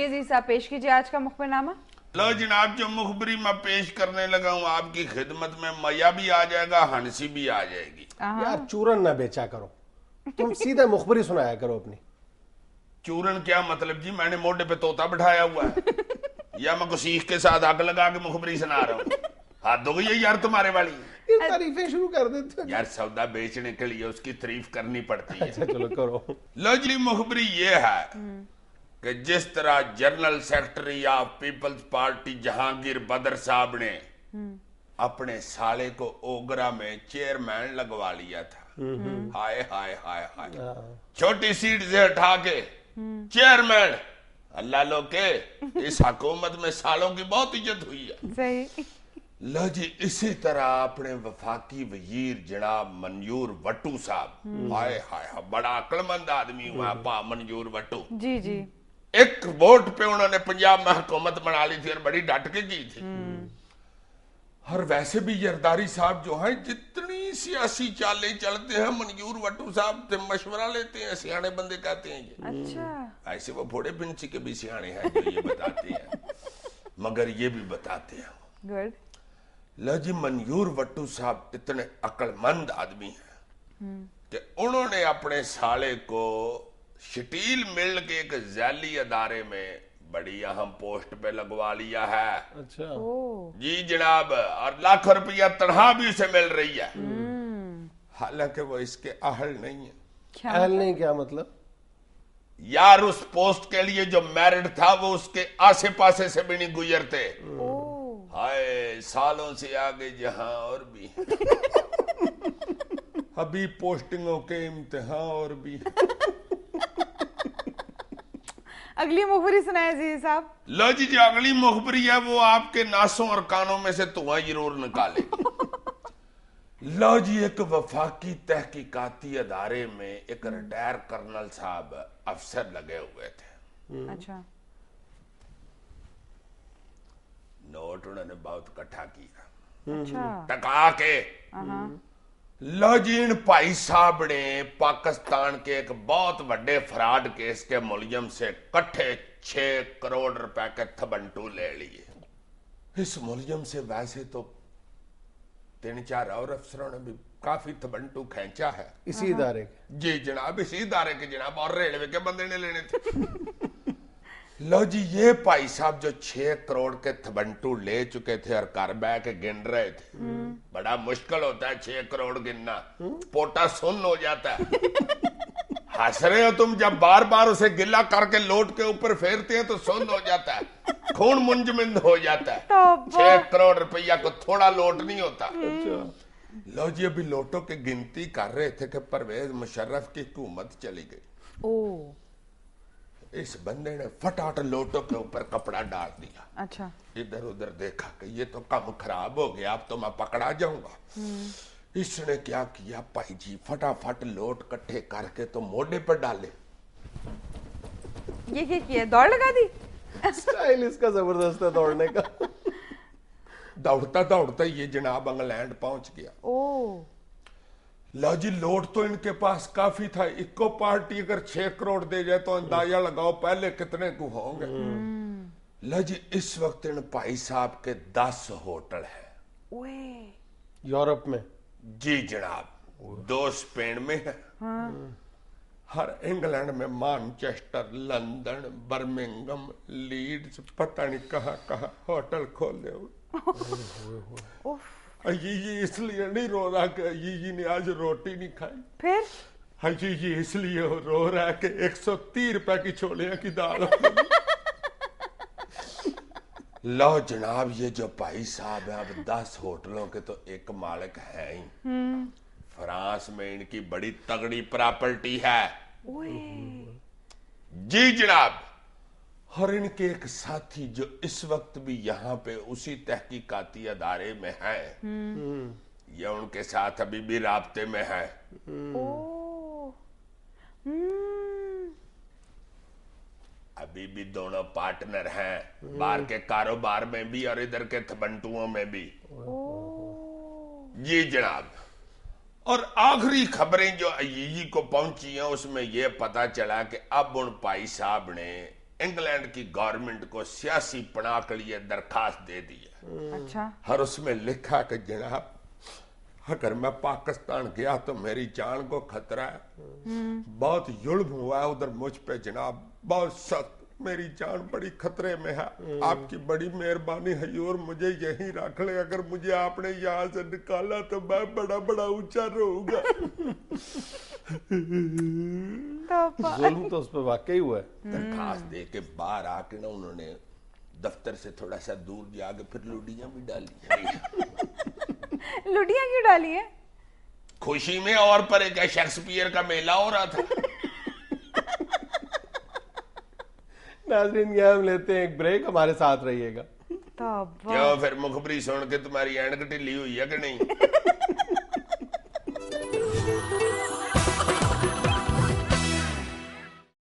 जी साहब, पेश कीजिए आज का मुखबिरनामा। लो जनाब, जो मुखबरी मैं पेश करने लगा हूँ आपकी खिदमत में, मया भी आ जाएगा, हंसी भी आ जाएगी। यार चूरन ना बेचा करो, तुम सीधा मुखबरी सुनाया करो अपनी। चूरन क्या मतलब जी? मैंने मोढे पे तोता बिठाया हुआ है या मैं कुछ सीख के साथ आग लगा के मुखबरी सुना रहा हूँ? हाथ हो गई है यार तुम्हारे वाली। ये तारीफें शुरू कर देते हो यार सौदा बेचने के लिए उसकी तारीफ करनी पड़ती है। अच्छा चलो करो। लजली मुखबरी ये है कि जिस तरह general secretary of people's party Jahangir Badar sahab ने अपने साले को ओगरा में चेयरमैन लगवा लिया था, हाय हाय हाय हाय, छोटी सीट से हटा के चेयरमैन, अल्लाह लो के इस हुकूमत में सालों की बहुत इज्जत हुई है। सही। लो जी, इसी तरह अपने वफाकी वजीर जनाब मंजूर वट्टू साहब, हाय हाय हाय, बड़ा अक्लमंद आदमी हुआ पा मंजूर वट्टू जी जी। एक वोट पे उन्होंने पंजाब में हुकूमत बना ली थी और बड़ी डट के की थी। और वैसे भी जरदारी साहब जो हैं, जितनी सियासी चालें चलते हैं, मंजूर वट्टू साहब से मशवरा लेते हैं, सियाने बंदे कहते हैं ये। अच्छा। ऐसे वो भोड़े पिंची के भी सियाने हैं जो ये बताते हैं, मगर ये भी बताते हैं। गुड। लो जी, मंजूर वट्टू साहब इतने अक्लमंद आदमी हैं कि उन्होंने अपने साले को स्टील मिल के एक जैली अदारे में बड़ी अहम पोस्ट पे लगवा लिया है। अच्छा जी जनाब, और लाखों रुपया तनख्वाह भी उसे मिल रही है। हालांकि वो इसके अहल नहीं है। क्या अहल नहीं, क्या मतलब? यार उस पोस्ट के लिए जो मैरिड था वो उसके आसे पासे से भी नहीं गुजरते। हाय, सालों से आगे जहां और भी अभी पोस्टिंगों के इम्तिहान और भी। अगली मुखबरी सुनाए जी साहब। लो जी, जो अगली मुखबरी है वो आपके नासों और कानों में से धुआं जरूर निकालेगी। लो जी, एक वफाकी तहकीकाती अदारे में एक रिटायर कर्नल साहब अफसर लगे हुए थे। अच्छा। नोट उन्होंने बहुत इकट्ठा किया, अच्छा। टका के। लो जी, इन भाई साहब ने पाकिस्तान के एक बहुत बड़े फ्रॉड केस के मुलजिम से इकट्ठे 6 करोड़ रुपए के थबंटू ले लिए। इस मुलजिम से वैसे तो 3-4 और अफसरों ने भी काफी थबंटू खींचा है। इसी इदारे के? जी जनाब, इसी इदारे के जनाब, और रेलवे के बंदे ने लेने थे। लो जी, ये भाई साहब जो 6 करोड़ के थबंटू ले चुके थे और घर बैठ के गिन रहे थे। बड़ा मुश्किल होता है 6 करोड़ गिनना, पोटा सुन्न हो जाता है। हंस रहे हो तुम, जब बार बार उसे गिला करके लोट के ऊपर फेरते हैं तो सुन्न हो जाता है, खून मुंजमिंद हो जाता है। 6 करोड़ रुपया को थोड़ा लोट नहीं होता। लो जी, अभी लोटो की गिनती कर रहे थे कि परवेज मुशर्रफ की हुकूमत चली गई। इस बंदे ने फटाफट लोटो के ऊपर कपड़ा डाल दिया। अच्छा। इधर उधर देखा कि ये तो काम खराब हो गया, अब तो मैं पकड़ा जाऊंगा। इसने क्या किया भाई जी, फटाफट लोट इकट्ठे करके तो मोढे पर डाले। ये क्या किया, दौड़ लगा दी? स्टाइल इसका जबरदस्त है दौड़ने का। दौड़ता दौड़ता ये जनाब इंग्लैंड पहुंच गया। लो जी, लोट तो इनके पास काफी था। इको पार्टी अगर 6 करोड़ दे जाए तो अंदाजा लगाओ पहले कितने को होंगे। लो जी, इस वक्त इन भाई साहब के 10 होटल हैं यूरोप में। जी जनाब, 2 स्पेन में है, हर इंग्लैंड में, मैनचेस्टर, लंदन, बर्मिंघम, लीड्स, पता नहीं कहाँ कहाँ होटल खोले हुए। ये इसलिए नहीं रो रहा कि ये ने आज रोटी नहीं खाई, फिर ये इसलिए रो रहा है कि 130 रुपए की छोले की दाल। लो जनाब, ये जो भाई साहब है अब 10 होटलों के तो एक मालिक है ही। फ्रांस में इनकी बड़ी तगड़ी प्रॉपर्टी है। जी जनाब, और इनके एक साथी जो इस वक्त भी यहाँ पे उसी तहकीकाती अदारे में है, ये उनके साथ अभी भी राब्ते में है। अभी भी दोनों पार्टनर हैं, बाहर के कारोबार में भी और इधर के थबंटुओं में भी। जी जनाब, और आखिरी खबरें जो अय्यी को पहुंची हैं उसमें यह पता चला कि अब उन भाई साहब ने इंग्लैंड की गवर्नमेंट को सियासी पनाह के लिए दरखास्त दे दी है अच्छा और उसमें लिखा कि जनाब अगर मैं पाकिस्तान गया तो मेरी जान को खतरा है, बहुत जुल्म हुआ है उधर मुझ पे जनाब, बहुत सख्त, मेरी जान बड़ी खतरे में है, आपकी बड़ी मेहरबानी है और मुझे यहीं रख ले, अगर मुझे आपने यहाँ से निकाला तो मैं बड़ा बड़ा ऊंचा रहूंगा। तो जुल्म तो उस पर वाकई हुआ है। दरखास्त दे के बाहर आके ना उन्होंने दफ्तर से थोड़ा सा दूर जाके फिर लुडियां भी डाली। लुटिया क्यों डाली है? खुशी में और पर एक शेक्सपियर का मेला हो रहा था। नाज़रीन, ये हम लेते हैं एक ब्रेक, हमारे साथ रहिएगा। तो क्यों फिर मुखबरी सुन के तुम्हारी एनक ढिली हुई है कि नहीं?